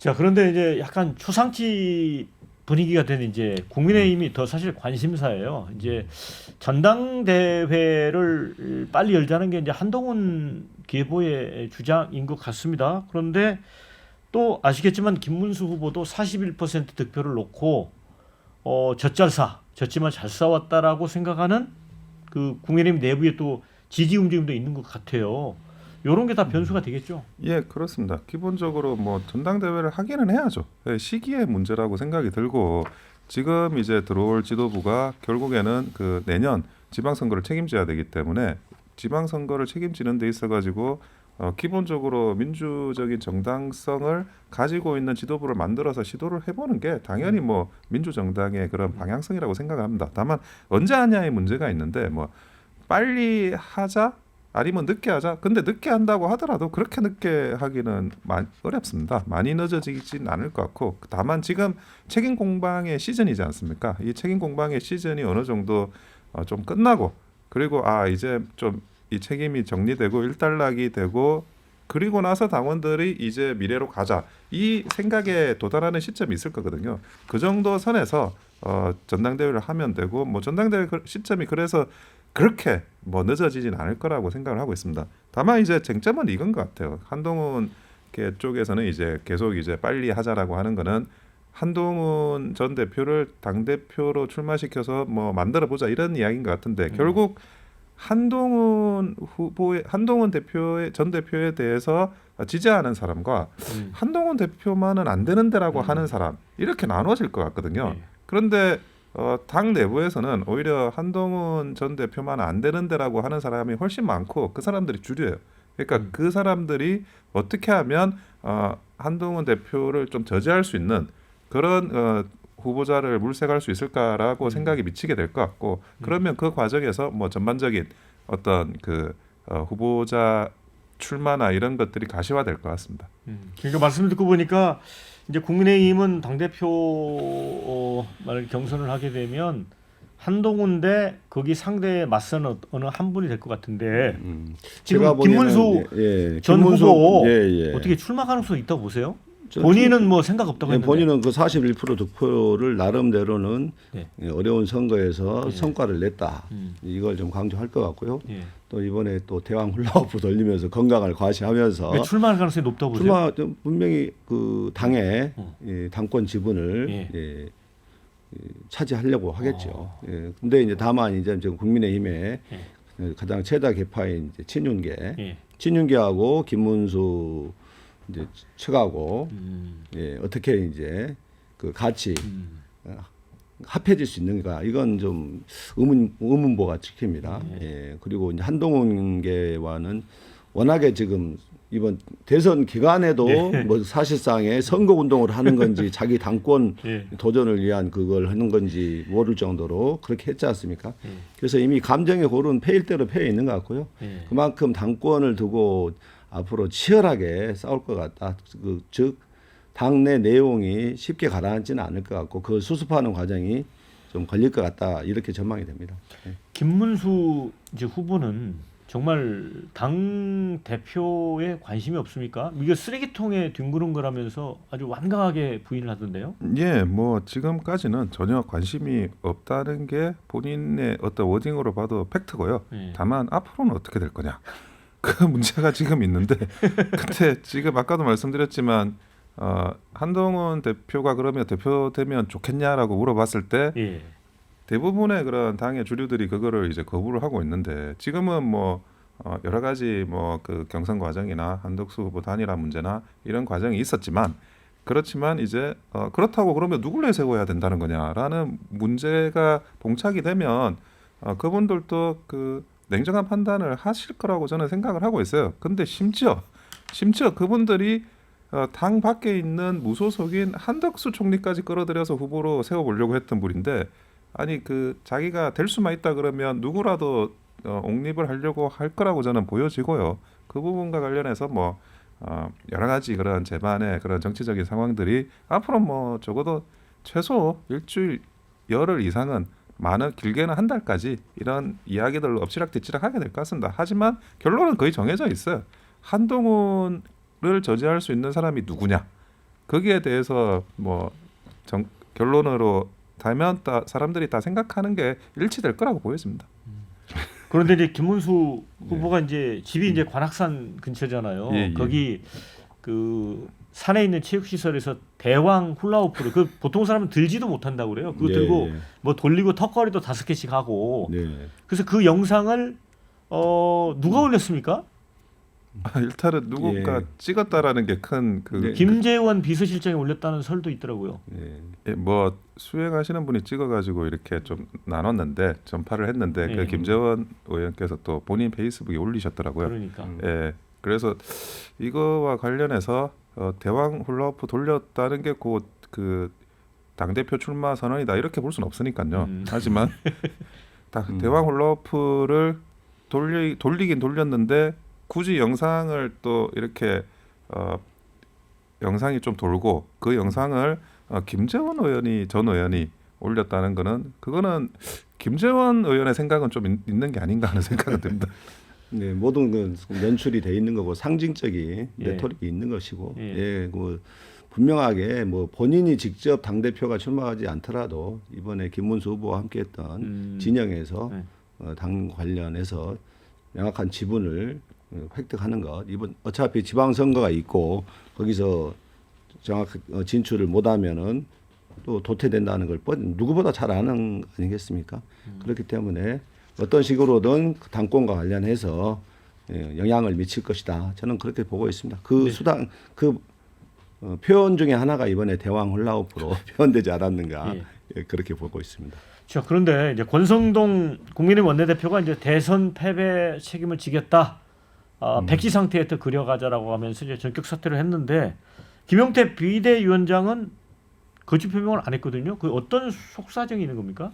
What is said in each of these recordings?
자, 그런데 이제 약간 초상치 분위기가 되는 이제 국민의힘이 더 사실 관심사예요. 이제 전당대회를 빨리 열자는 게 이제 한동훈 계보의 주장인 것 같습니다. 그런데 또 아시겠지만 김문수 후보도 41% 득표를 놓고 졌지만 잘 싸웠다라고 생각하는 그 국민의힘 내부에 또 지지 움직임도 있는 것 같아요. 이런 게 다 변수가 되겠죠. 예, 그렇습니다. 기본적으로 뭐 전당대회를 하기는 해야죠. 예, 시기의 문제라고 생각이 들고 지금 이제 들어올 지도부가 결국에는 그 내년 지방선거를 책임져야 되기 때문에 지방선거를 책임지는 데 있어가지고 기본적으로 민주적인 정당성을 가지고 있는 지도부를 만들어서 시도를 해보는 게 당연히 뭐 민주정당의 그런 방향성이라고 생각합니다. 다만 언제 하냐의 문제가 있는데 뭐 빨리 하자 아니면 늦게 하자. 근데 늦게 한다고 하더라도 그렇게 늦게 하기는 어렵습니다. 많이 늦어지진 않을 것 같고 다만 지금 책임 공방의 시즌이지 않습니까? 이 책임 공방의 시즌이 어느 정도 좀 끝나고 그리고 이제 좀 이 책임이 정리되고 일단락이 되고 그리고 나서 당원들이 이제 미래로 가자 이 생각에 도달하는 시점이 있을 거거든요. 그 정도 선에서 전당대회를 하면 되고 뭐 전당대회 시점이 그래서 그렇게 뭐 늦어지진 않을 거라고 생각을 하고 있습니다. 다만 이제 쟁점은 이건 것 같아요. 한동훈 쪽에서는 이제 계속 이제 빨리 하자라고 하는 거는 한동훈 전 대표를 당 대표로 출마시켜서 뭐 만들어 보자 이런 이야기인 것 같은데 결국 한동훈 대표의 전 대표에 대해서 지지하는 사람과 한동훈 대표만은 안 되는데라고 하는 사람 이렇게 나눠질 것 같거든요. 그런데 당 내부에서는 오히려 한동훈 전 대표만 안 되는데라고 하는 사람이 훨씬 많고 그 사람들이 주류예요. 그러니까 그 사람들이 어떻게 하면 한동훈 대표를 좀 저지할 수 있는 그런 후보자를 물색할 수 있을까라고 생각이 미치게 될 것 같고 그러면 그 과정에서 뭐 전반적인 어떤 그 후보자 출마나 이런 것들이 가시화될 것 같습니다. 그러니까 말씀 듣고 보니까 이제 국민의힘은 당대표 경선을 하게 되면 한동훈 대 거기 상대에 맞서는 어느 한 분이 될 것 같은데 지금 김문수 전 후보 어떻게 출마 가능성이 있다고 보세요? 본인은 뭐 생각 없다고 했는데 본인은 그 41% 득표를 나름대로는 어려운 선거에서 성과를 냈다. 이걸 좀 강조할 것 같고요. 또 이번에 또 대왕 훌라후프 돌리면서 건강을 과시하면서 출마할 가능성이 높다고 보세요? 분명히 그 당의 당권 지분을 차지하려고 하겠죠. 근데 이제 다만 이제 지금 국민의힘의 가장 최다 계파인 이제 친윤계하고 김문수 이제 측하고 어떻게 이제 그 같이 합해질 수 있는가 이건 좀 의문보가 찍힙니다. 그리고 이제 한동훈계와는 워낙에 지금 이번 대선 기간에도 뭐 사실상의 선거 운동을 하는 건지 자기 당권 도전을 위한 그걸 하는 건지 모를 정도로 그렇게 했지 않습니까? 그래서 이미 감정의 골은 패일 대로 패여 있는 것 같고요. 그만큼 당권을 두고 앞으로 치열하게 싸울 것 같다. 즉 당내 내용이 쉽게 가라앉지는 않을 것 같고 그 수습하는 과정이 좀 걸릴 것 같다. 이렇게 전망이 됩니다. 김문수 이제 후보는 정말 당 대표에 관심이 없습니까? 이게 쓰레기통에 뒹구는 거라면서 아주 완강하게 부인을 하던데요. 예, 뭐 지금까지는 전혀 관심이 없다는 게 본인의 어떤 워딩으로 봐도 팩트고요. 다만 앞으로는 어떻게 될 거냐. 그 문제가 지금 있는데 근데 지금 아까도 말씀드렸지만 한동훈 대표가 그러면 대표되면 좋겠냐라고 물어봤을 때 대부분의 그런 당의 주류들이 그거를 이제 거부를 하고 있는데 지금은 뭐 여러 가지 뭐 그 경선 과정이나 한덕수 후보 단일화 문제나 이런 과정이 있었지만 그렇지만 이제 그렇다고 그러면 누굴 내세워야 된다는 거냐라는 문제가 봉착이 되면 그분들도 그 냉정한 판단을 하실 거라고 저는 생각을 하고 있어요. 근데 심지어 그분들이 당 밖에 있는 무소속인 한덕수 총리까지 끌어들여서 후보로 세워보려고 했던 분인데 아니 그 자기가 될 수만 있다 그러면 누구라도 옹립을 하려고 할 거라고 저는 보여지고요. 그 부분과 관련해서 뭐 여러 가지 그런 제반의 그런 정치적인 상황들이 앞으로 뭐 적어도 최소 일주일 열흘 이상은 많은 길게는 한 달까지 이런 이야기들로 엎치락뒤치락 하게 될 것 같습니다. 하지만 결론은 거의 정해져 있어요. 한동훈을 저지할 수 있는 사람이 누구냐. 거기에 대해서 뭐 결론으로 다면 사람들이 다 생각하는 게 일치될 거라고 보여집니다. 그런데 이제 김문수 후보가 이제 집이 이제 관악산 근처잖아요. 예, 예. 거기 그 산에 있는 체육시설에서 대왕 훌라후프를 그 보통 사람은 들지도 못한다고 그래요. 그거 들고 뭐 돌리고 턱걸이도 5개씩 하고. 그래서 그 영상을 누가 올렸습니까? 일단은 누군가 찍었다라는 게 큰 김재원 비서실장이 올렸다는 설도 있더라고요. 뭐 수행하시는 분이 찍어가지고 이렇게 좀 나눴는데 전파를 했는데 그 김재원 의원께서 또 본인 페이스북에 올리셨더라고요. 그러니까. 그래서 이거와 관련해서 대왕 훌라후프 돌렸다는 게 곧 그 당대표 출마 선언이다 이렇게 볼 수는 없으니까요. 하지만 대왕 훌라후프를 돌리긴 돌렸는데 굳이 영상을 또 이렇게 영상이 좀 돌고 그 영상을 김재원 전 의원이 올렸다는 거는 그거는 김재원 의원의 생각은 좀 있는 게 아닌가 하는 생각은 듭니다. 네, 모든 건 연출이 돼 있는 거고 상징적인 레토릭이 있는 것이고, 그 분명하게 뭐 본인이 직접 당 대표가 출마하지 않더라도 이번에 김문수 후보와 함께했던 진영에서 당 관련해서 명확한 지분을 획득하는 것. 이번 어차피 지방선거가 있고 거기서 정확히 진출을 못하면은 또 도태된다는 걸 누구보다 잘 아는 거 아니겠습니까? 그렇기 때문에 어떤 식으로든 당권과 관련해서 영향을 미칠 것이다. 저는 그렇게 보고 있습니다. 그 수단, 표현 중에 하나가 이번에 대왕 훌라후프로 표현되지 않았는가 그렇게 보고 있습니다. 자, 그런데 이제 권성동 국민의힘 원내대표가 이제 대선 패배 책임을 지겠다. 백지 상태에서 그려가자라고 하면서 이제 전격 사퇴를 했는데 김용태 비대위원장은 거취 표명을 안 했거든요. 그 어떤 속사정이 있는 겁니까?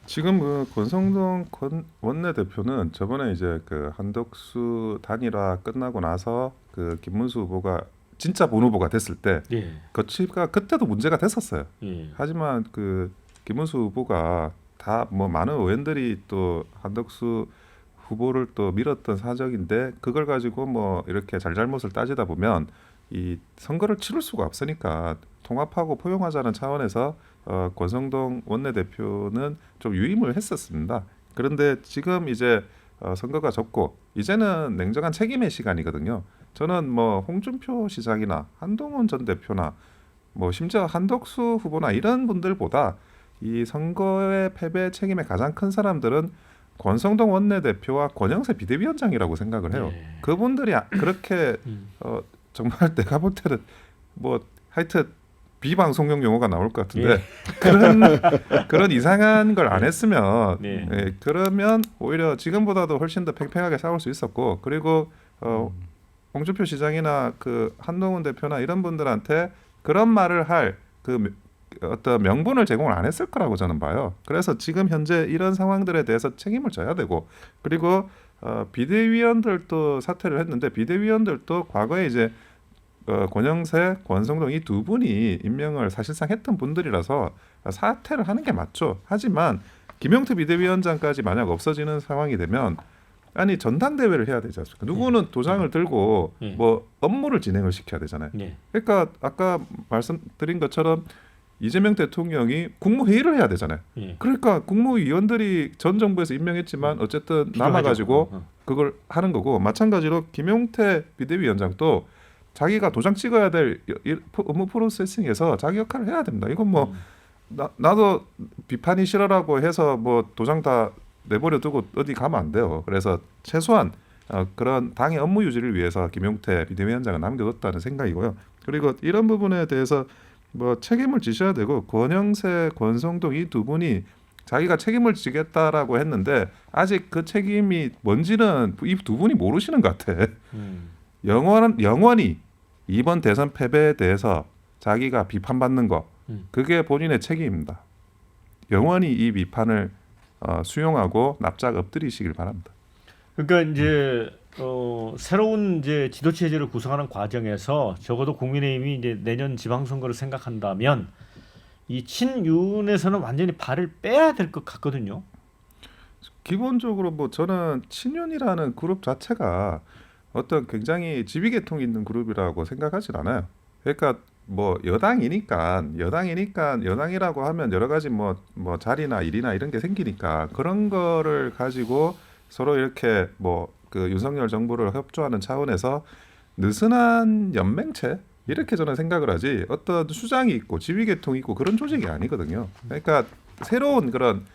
지금 그 권성동 원내대표는 저번에 이제 그 한덕수 단일화 끝나고 나서 그 김문수 후보가 진짜 본 후보가 됐을 때 거취가 그때도 문제가 됐었어요. 하지만 그 김문수 후보가 다 뭐 많은 의원들이 또 한덕수 후보를 또 밀었던 사정인데 그걸 가지고 뭐 이렇게 잘잘못을 따지다 보면 이 선거를 치를 수가 없으니까 통합하고 포용하자는 차원에서 권성동 원내대표는 좀 유임을 했었습니다. 그런데 지금 이제 선거가 졌고 이제는 냉정한 책임의 시간이거든요. 저는 뭐 홍준표 시장이나 한동훈 전 대표나 뭐 심지어 한덕수 후보나 이런 분들보다 이 선거의 패배 책임의 가장 큰 사람들은 권성동 원내대표와 권영세 비대위원장이라고 생각을 해요. 그분들이 그렇게 정말 내가 볼 때는 뭐 하여튼 비방송용 용어가 나올 것 같은데 그런 이상한 걸 안 했으면 그러면 오히려 지금보다도 훨씬 더 팽팽하게 싸울 수 있었고 그리고 홍준표 시장이나 그 한동훈 대표나 이런 분들한테 그런 말을 할 그 어떤 명분을 제공을 안 했을 거라고 저는 봐요. 그래서 지금 현재 이런 상황들에 대해서 책임을 져야 되고 그리고 비대위원들도 사퇴를 했는데 비대위원들도 과거에 이제 권영세, 권성동 이 두 분이 임명을 사실상 했던 분들이라서 사퇴를 하는 게 맞죠. 하지만 김용태 비대위원장까지 만약 없어지는 상황이 되면 아니 전당대회를 해야 되지 않습니까? 누구는 도장을 들고 뭐 업무를 진행을 시켜야 되잖아요. 그러니까 아까 말씀드린 것처럼 이재명 대통령이 국무회의를 해야 되잖아요. 그러니까 국무위원들이 전 정부에서 임명했지만 어쨌든 남아가지고 그걸 하는 거고 마찬가지로 김용태 비대위원장도 자기가 도장 찍어야 될 업무 프로세싱에서 자기 역할을 해야 됩니다. 이건 뭐 나도 비판이 싫어라고 해서 뭐 도장 다 내버려 두고 어디 가면 안 돼요. 그래서 최소한 그런 당의 업무 유지를 위해서 김용태 비대위원장을 남겨뒀다는 생각이고요. 그리고 이런 부분에 대해서 뭐 책임을 지셔야 되고 권영세, 권성동 이 두 분이 자기가 책임을 지겠다라고 했는데 아직 그 책임이 뭔지는 이 두 분이 모르시는 것 같아. 영원히 이번 대선 패배에 대해서 자기가 비판받는 거 그게 본인의 책임입니다. 영원히 이 비판을 수용하고 납작 엎드리시길 바랍니다. 그러니까 이제 새로운 이제 지도 체제를 구성하는 과정에서 적어도 국민의힘이 이제 내년 지방선거를 생각한다면 이 친윤에서는 완전히 발을 빼야 될 것 같거든요. 기본적으로 뭐 저는 친윤이라는 그룹 자체가 어떤 굉장히 지위계통이 있는 그룹이라고 생각하진 않아요. 그러니까 뭐 여당이니까 여당이라고 하면 여러 가지 뭐 자리나 일이나 이런 게 생기니까 그런 거를 가지고 서로 이렇게 뭐 그 윤석열 정부를 협조하는 차원에서 느슨한 연맹체 이렇게 저는 생각을 하지 어떤 수장이 있고 지휘계통이 있고 그런 조직이 아니거든요. 그러니까 새로운 그런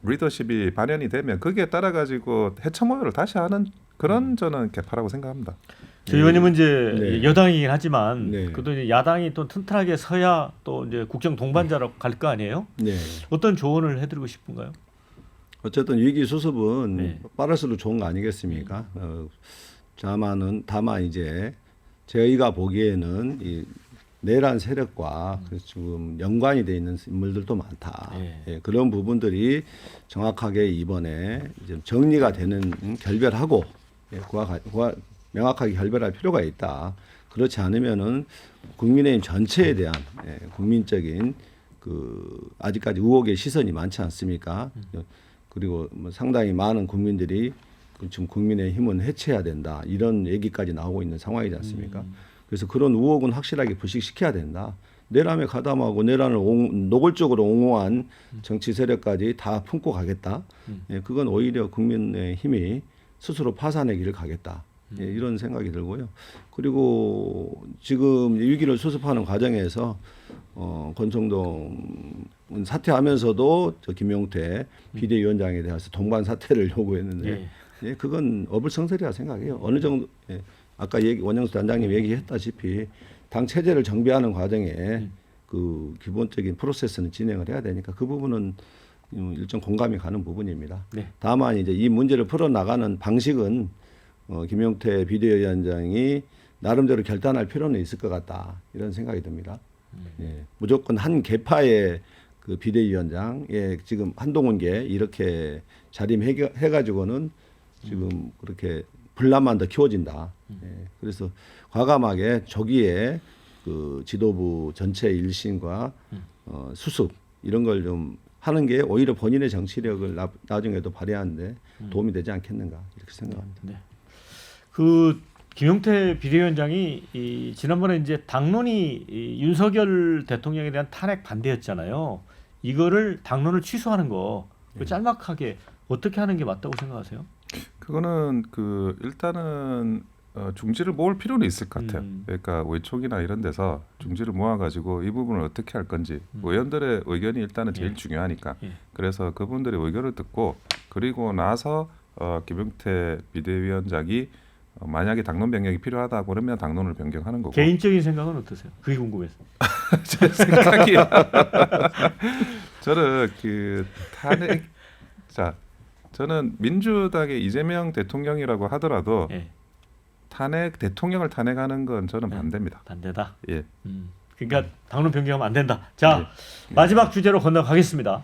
리더십이 반영이 되면 거기에 따라 가지고 해처모여를 다시 하는 그런 저는 개파라고 생각합니다. 저 의원님은 이제 네. 여당이긴 하지만 네. 그래도 이제 야당이 또 튼튼하게 서야 또 이제 국정 동반자로 갈 거 아니에요? 네. 어떤 조언을 해드리고 싶은가요? 어쨌든 위기 수습은 네. 빠를수록 좋은 거 아니겠습니까? 다만 이제 저희가 보기에는 이 내란 세력과 지금 연관이 돼 있는 인물들도 많다. 네. 예, 그런 부분들이 정확하게 이번에 이제 정리가 되는 결별하고 그와 명확하게 결별할 필요가 있다. 그렇지 않으면은 국민의힘 전체에 대한 국민적인 그 아직까지 의혹의 시선이 많지 않습니까? 그리고 뭐 상당히 많은 국민들이 지금 국민의힘은 해체해야 된다 이런 얘기까지 나오고 있는 상황이지 않습니까? 그래서 그런 의혹은 확실하게 불식시켜야 된다. 내란에 가담하고 내란을 노골적으로 옹호한 정치 세력까지 다 품고 가겠다. 예, 그건 오히려 국민의힘이 스스로 파산의 길을 가겠다. 예, 이런 생각이 들고요. 그리고 지금 위기를 수습하는 과정에서 권성동은 사퇴하면서도 저 김용태 비대위원장에 대해서 동반 사퇴를 요구했는데 예, 그건 어불성설이라 생각해요. 어느 정도 아까 원영수 단장님 얘기했다시피 당 체제를 정비하는 과정에 그 기본적인 프로세스는 진행을 해야 되니까 그 부분은 일정 공감이 가는 부분입니다. 네. 다만 이제 이 문제를 풀어 나가는 방식은 김용태 비대위원장이 나름대로 결단할 필요는 있을 것 같다 이런 생각이 듭니다. 예, 무조건 한 개파의 그 비대위원장에 지금 한동훈계 이렇게 자림해가지고는 지금 그렇게 분란만 더 키워진다. 예, 그래서 과감하게 조기에 그 지도부 전체 일신과 수습 이런 걸 좀 하는 게 오히려 본인의 정치력을 나중에도 발휘하는데 도움이 되지 않겠는가 이렇게 생각합니다. 네. 그 김용태 비대위원장이 지난번에 이제 당론이 윤석열 대통령에 대한 탄핵 반대였잖아요. 이거를 당론을 취소하는 거 짤막하게 어떻게 하는 게 맞다고 생각하세요? 그거는 그 일단은 중지를 모을 필요는 있을 것 같아요. 그러니까 의총이나 이런 데서 중지를 모아가지고 이 부분을 어떻게 할 건지 의원들의 의견이 일단은 제일 중요하니까 그래서 그분들의 의견을 듣고 그리고 나서 김용태 비대위원장이 만약에 당론 변경이 필요하다고 그러면 당론을 변경하는 거고. 개인적인 생각은 어떠세요? 그게 궁금해서. 제 생각이 저는 그 탄핵 저는 민주당의 이재명 대통령이라고 하더라도 탄핵 대통령을 탄핵하는 건 저는 반대입니다. 반대다. 예. 그러니까 당론 변경하면 안 된다. 자, 마지막 주제로 건너가겠습니다.